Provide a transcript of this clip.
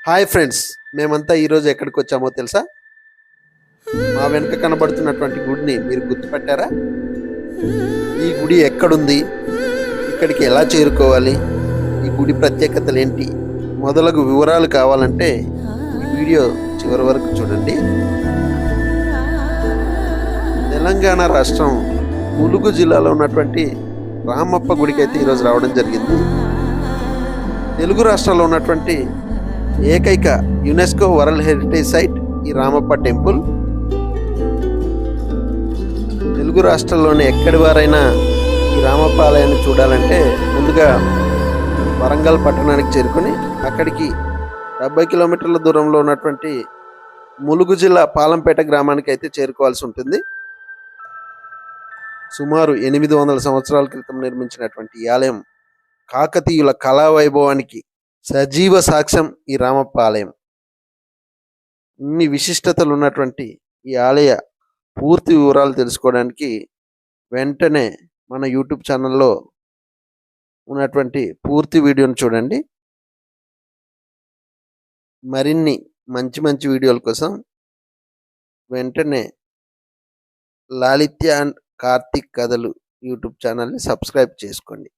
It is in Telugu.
హాయ్ ఫ్రెండ్స్, మేమంతా ఈరోజు ఎక్కడికి వచ్చామో తెలుసా? మా వెనుక కనబడుతున్నటువంటి గుడిని మీరు గుర్తుపట్టారా? ఈ గుడి ఎక్కడుంది, ఇక్కడికి ఎలా చేరుకోవాలి, ఈ గుడి ప్రత్యేకతలు ఏంటి మొదలగు వివరాలు కావాలంటే ఈ వీడియో చివరి వరకు చూడండి. తెలంగాణ రాష్ట్రం ములుగు జిల్లాలో ఉన్నటువంటి రామప్ప గుడికి అయితే ఈరోజు రావడం జరిగింది. తెలుగు రాష్ట్రాల్లో ఉన్నటువంటి ఏకైక యునెస్కో వరల్డ్ హెరిటేజ్ సైట్ ఈ రామప్ప టెంపుల్. తెలుగు రాష్ట్రాల్లోని ఎక్కడి వారైనా ఈ రామప్ప ఆలయాన్ని చూడాలంటే ముందుగా వరంగల్ పట్టణానికి చేరుకొని అక్కడికి 70 కిలోమీటర్ల దూరంలో ఉన్నటువంటి ములుగు జిల్లా పాలంపేట గ్రామానికి అయితే చేరుకోవాల్సి ఉంటుంది. సుమారు 800 సంవత్సరాల క్రితం నిర్మించినటువంటి ఈ ఆలయం కాకతీయుల కళా వైభవానికి సజీవ సాక్ష్యం ఈ రామప్ప ఆలయం. ఇన్ని విశిష్టతలు ఉన్నటువంటి ఈ ఆలయ పూర్తి వివరాలు తెలుసుకోవడానికి వెంటనే మన యూట్యూబ్ ఛానల్లో ఉన్నటువంటి పూర్తి వీడియోను చూడండి. మరిన్ని మంచి మంచి వీడియోల కోసం వెంటనే లాలిత్య అండ్ కార్తిక్ కథలు యూట్యూబ్ ఛానల్ని సబ్స్క్రైబ్ చేసుకోండి.